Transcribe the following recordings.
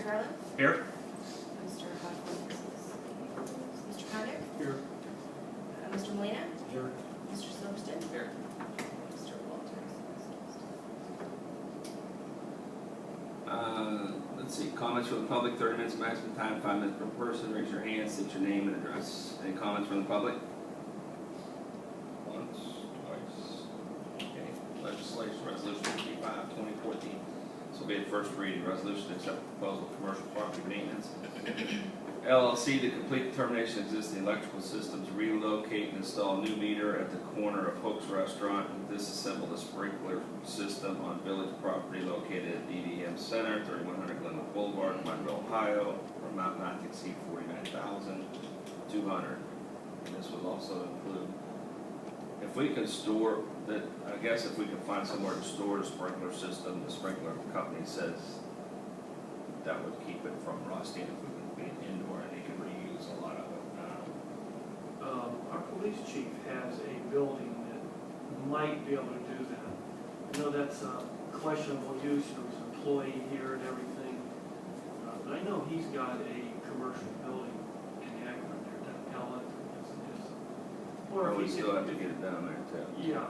Garland? Here. Mr. Hodgman is Mr. Condit? Here. Mr. Molina? Here. Mr. Silverston? Here. Mr. Walters? Let's see, comments from the public, 30 minutes maximum time, 5 minutes per person. Raise your hand, state your name and address. Any comments from the public? Once, twice. Okay. Legislation, resolution 55, 2014. This will be the first reading. Resolution to accept the proposal of commercial property maintenance LLC to complete the termination of existing electrical systems, relocate and install a new meter at the corner of Hope's Restaurant, and disassemble the sprinkler system on village property located at DDM Center, 3100 Glenwood Boulevard, Reminderville, Ohio, for amount not to exceed $49,200. And this would also include, if we can store that, I guess if we can find somewhere to store the sprinkler system, the sprinkler company says that would keep it from rusting if we could be indoor and they can reuse a lot of it. Our police chief has a building that might be able to do that. I know that's questionable use of his employee here and everything, but I know he's got a commercial building in Akron there, that pellet is. Or we still have to get it down there too. Yeah, I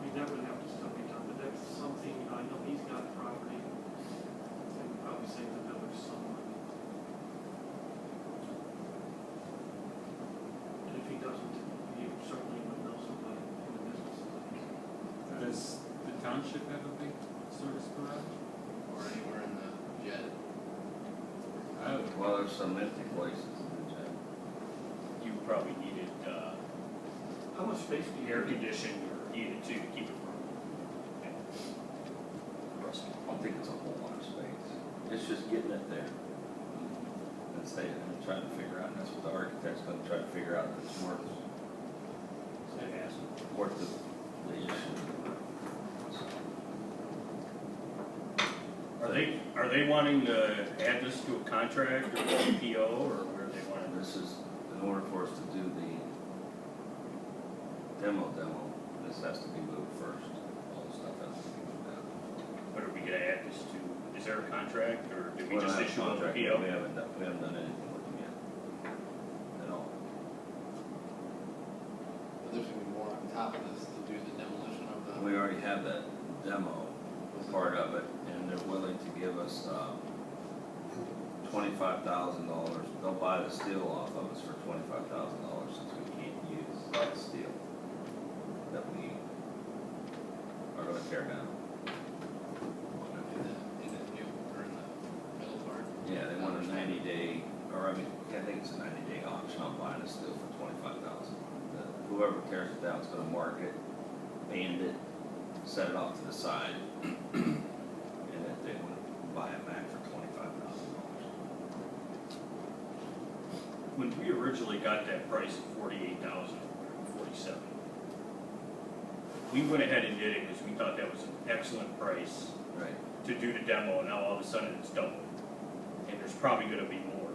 mean, that would have to still be done, but that's something, I know he's got property, and probably save the village some money. And if he doesn't, he certainly would know somebody in the business. Does the township have a big service garage? Or anywhere in the jet. Well, there's some empty places in the gym. You probably needed How much space do you air have? conditioning or heated too to keep it from rusting. I don't think it's a whole lot of space. It's just getting it there. And staying and trying to figure out, and that's what the architect's gonna try to figure out if it's worth the issue. Are they wanting to add this to a contract or a PO or where they want And this is, in order for us to do the demo, this has to be moved first. All the stuff has to be moved out. What are we gonna add this to? Is there a contract or did we We don't just have a issue a contract, PO? We haven't done anything with them yet. At all. But there's gonna be more on top of this to do the demolition of the. We already have that demo part of it, and they're willing to give us $25,000. They'll buy the steel off of us for $25,000 since we can't use that steel that we are going to tear down. In the new, or in the middle part. Yeah, they want a 90-day, or I mean, I think it's a 90-day auction on buying the steel for $25,000. Whoever tears it down is going to mark it, band it, set it off to the side, and if they want to buy it back for $25,000. When we originally got that price of $48,047, we went ahead and did it because we thought that was an excellent price Right. to do the demo, and now all of a sudden it's double. And there's probably gonna be more.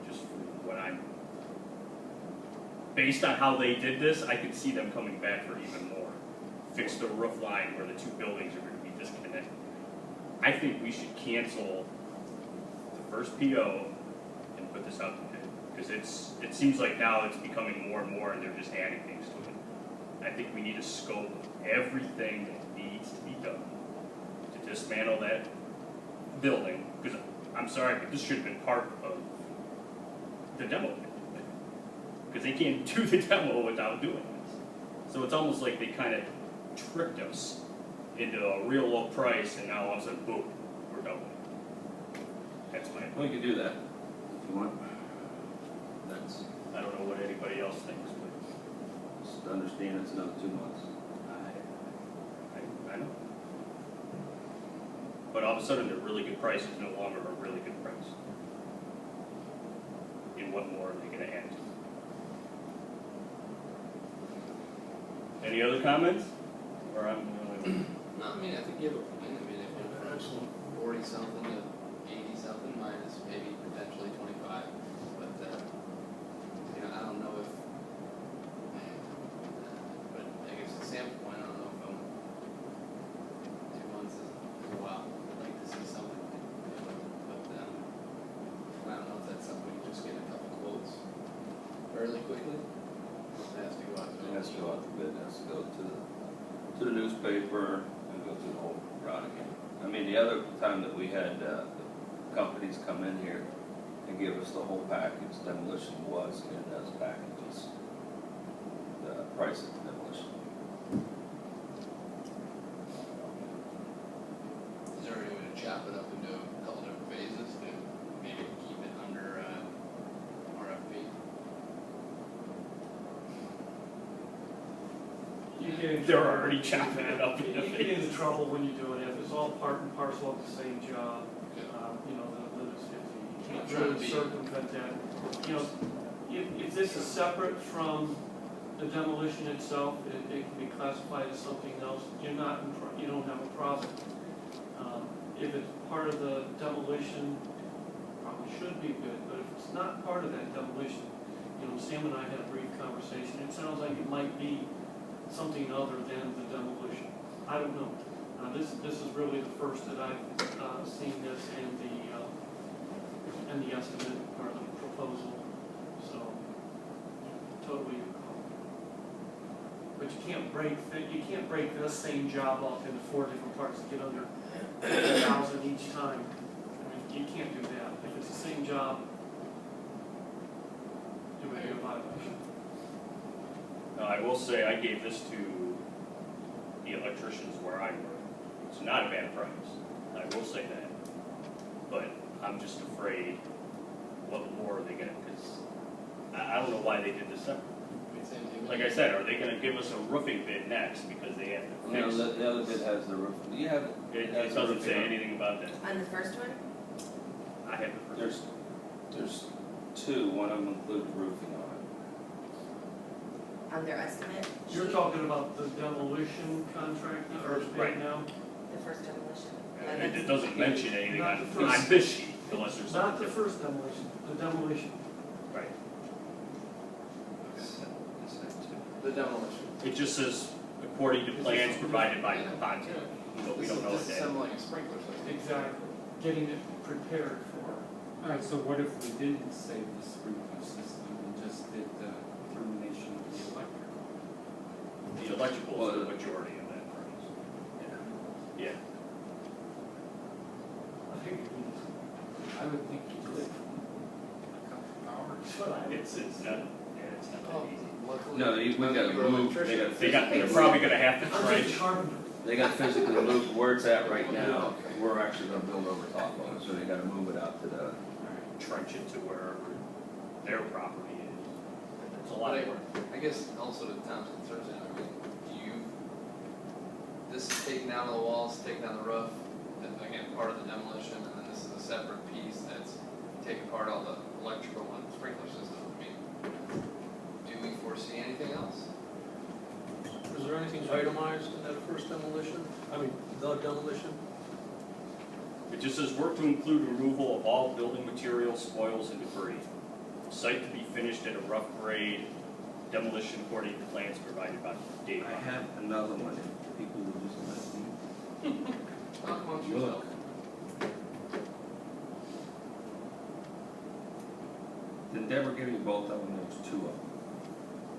Just from what I'm, based on how they did this, I could see them coming back for even more. Fix the roof line where the two buildings are gonna be disconnected. I think we should cancel the first PO and put this out to bid. Because it seems like now it's becoming more and more and they're just adding things to it. I think we need to scope everything that needs to be done to dismantle that building. Because I'm sorry, but this should have been part of the demo. Because they can't do the demo without doing this. So it's almost like they kind of tricked us into a real low price, and now all of a sudden, boom, we're done. That's my We opinion. can do that if you want. That's, I don't know what anybody else thinks, but just understand it's another 2 months. I know. But all of a sudden, the really good price is no longer a really good price. And what more are they going to add to it? Any other comments? Or I'm the only one? No, I mean, I think you have a point. I mean, if you're from 40 something to 80 something minus maybe potentially 25, but you know, I don't know if. But I guess to Sam's point, I don't know if 2 months is a while. I'd like to see something. But has to go out to bid, has to go to the newspaper and go through the whole route again. I mean, the other time that we had, the companies come in here and give us the whole package, demolition was in those packages. The price of demolition. Is there any way to chop it up into a couple different phases to maybe keep it under, RFP? You get in They're trouble. already chopping it up in the You get into trouble when you do it, if it's all part and parcel of the same job, you know, then it's 50. You can't really circumvent that. You know, if this is separate from the demolition itself, it can be classified as something else, you don't have a problem. If it's part of the demolition, probably should be good, but if it's not part of that demolition, you know, Sam and I had a brief conversation, it sounds like it might be something other than the demolition. I don't know. This is really the first that I've seen this and the estimate or the proposal, so totally your call. But you can't break this same job up into 4 different parts to get under 1,000 each time. I mean, you can't do that. If it's the same job, it would be a violation. Now, I will say, I gave this to the electricians where I work. It's not a bad price, I will say that. But I'm just afraid what more are they gonna, because I don't know why they did this separate. Like I said, are they gonna give us a roofing bid next because they have to No, fix? the other bid has the roof. Do you have it? It doesn't say anything about that. On the first one? I have the first. There's 2, one of them includes roofing on it. On their estimate? You're talking about the demolition contract, or Right. now? The first demolition. And it doesn't mention anything Not on the first. this sheet unless there's Not something the different. first demolition, the demolition. Right. The demolition. It just says, according to plans provided by the contractor, but we don't know what that is. Disassembling a sprinkler system. Exactly. Getting it prepared for. Alright, so what if we didn't save the sprinkler system and just did the termination of the electrical? The electrical is the majority of that price. Yeah. I think it needs. I would think you could. A couple hours. It's not that easy. Luckily, No, we gotta you're an move, electrician. They're probably gonna have to I'm trench. just carpenter. they gotta physically move where it's at right now. We're actually gonna build over top of it, so they gotta move it out to the, Trench it to wherever their property is. It's a lot of work. I guess also to Tom's concerns, I mean, this is taking down the walls, taking down the roof, and again, part of the demolition, and then this is a separate piece that's taking apart all the electrical and sprinkler system. I mean, do we foresee anything else? Was there anything itemized in that first demolition? I mean, the demolition? It just says work to include removal of all building materials, spoils, and debris. Site to be finished at a rough grade, demolition according to plans provided by Dave. I have another one if people would just let me. Talk amongst Look. yourself. Did Deborah give you both of them? There was 2 of them.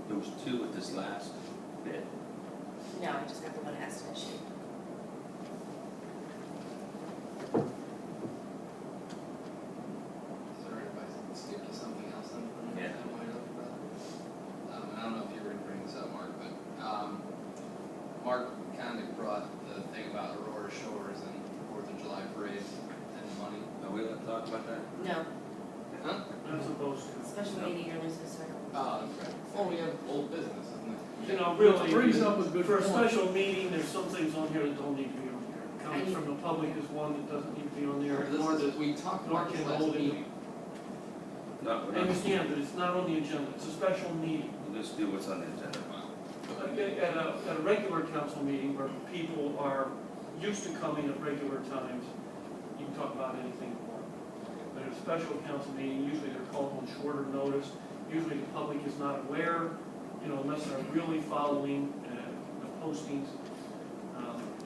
There was 2 with this last bid. No, I just got the one estimate sheet. Is there anybody skip to something else then? Yeah. That might have, I don't know if you were gonna bring this up, Mark, but, Mark kind of brought the thing about Aurora Shores and 4th of July parade and money. Are we allowed to talk about that? No, Huh? Not supposed to. special meeting, you're losing this one. Oh, that's right. Well, we have old business, isn't it? You know, really, Brings up a good for a point. special meeting, there's some things on here that don't need to be on here. Coming from the public is one that doesn't need to be on there, nor This does, is, we talked nor about this can last hold it. meeting. No, I we're not. understand, but it's not on the agenda, it's a special meeting. We'll just do what's on the agenda. At a regular council meeting where people are used to coming at regular times, you can talk about anything more. But at a special council meeting, usually they're called on shorter notice, usually the public is not aware, you know, unless they're really following the postings.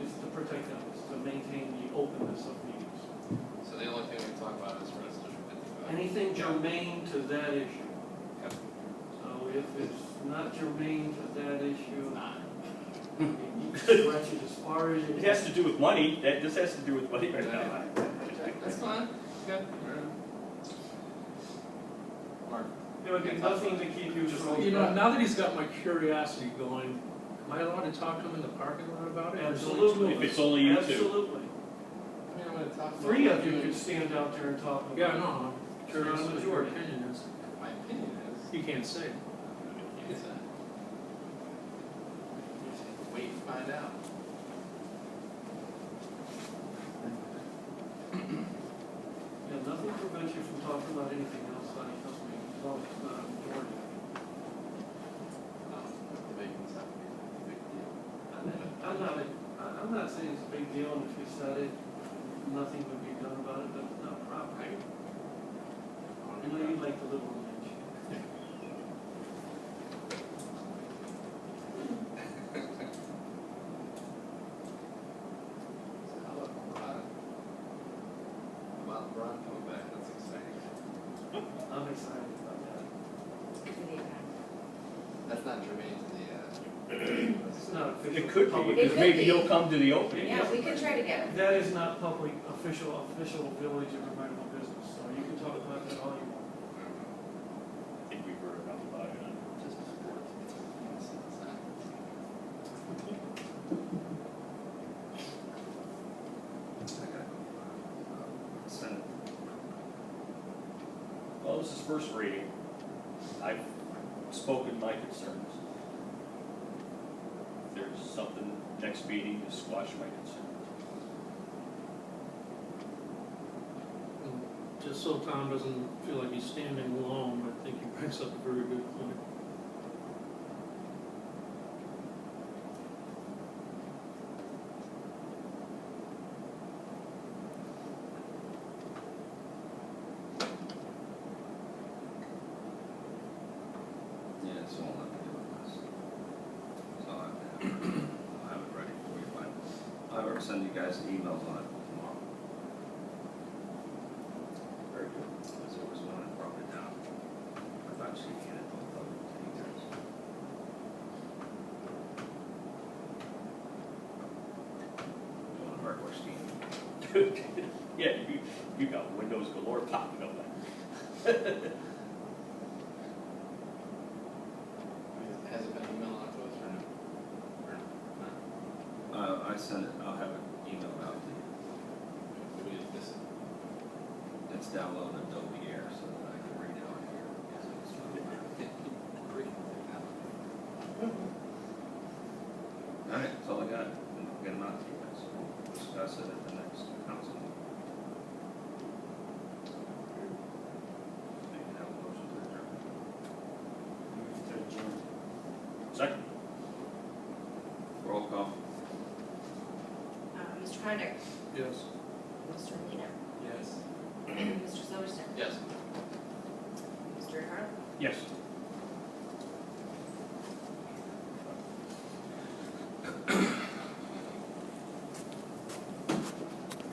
It's to protect them, it's to maintain the openness of meetings. So the only thing we talk about is resolution 55. Anything germane to that issue. Yep. So if it's not germane to that issue. Not. You can stretch it as far as you It has to do with money, this has to do with money right now. That's fine, good. Mark? There would be nothing to keep you from. You know, now that he's got my curiosity going, am I allowed to talk to him in the parking lot about it? Absolutely. If it's only you two. Absolutely. I mean, I'm gonna talk about. Three of you could stand out there and talk about it. Yeah, no, I'm curious Not a what your majority. opinion is. My opinion is, You can't say. you can say. Wait and find out. Yeah, nothing prevents you from talking about anything outside of this meeting, as long as it's not a majority. The vacants have to be a big deal. I'm not saying it's a big deal, and if you said it, nothing would be done about it, that's not a problem. I know you like the little lynch. So how about LeBron? How about LeBron coming back? That's exciting. I'm excited about that. If we need that. That's not germane to the, It's not official. It could be, public- because could maybe be. he'll come to the opening. Yeah, we can try to get it. That is not public, official village of Reminderville business, so you can talk about that all you want. I think we've heard enough about it on just sports. it's not. I gotta go. Senate. Well, this is first reading. I've spoken my concerns. If there's something next meeting to squash my concerns. Just so Tom doesn't feel like he's standing alone, I think he brings up a very good point. Yeah, so I'll have to do with this. So I'll have it ready for you, but I'll send you guys emails on it tomorrow. Very good. Because there was one that brought it down. I thought she handed both of them to you guys. You want to hardware steam? Yeah, you got windows galore popping up there. Has it been emailed out to us or no? Or no? I sent it, I'll have it emailed out to you. We just miss it. It's downloaded Adobe Air so that I can read it on here. All right, that's all I got. I'll get them out to you guys. We'll discuss it at the next council meeting. Maybe have a motion to adjourn. Second. Roll call. Mr. Condit, Yes. Mr. Molina, Yes. Mr. Silverston, Yes. Mr. Ricardo, Yes.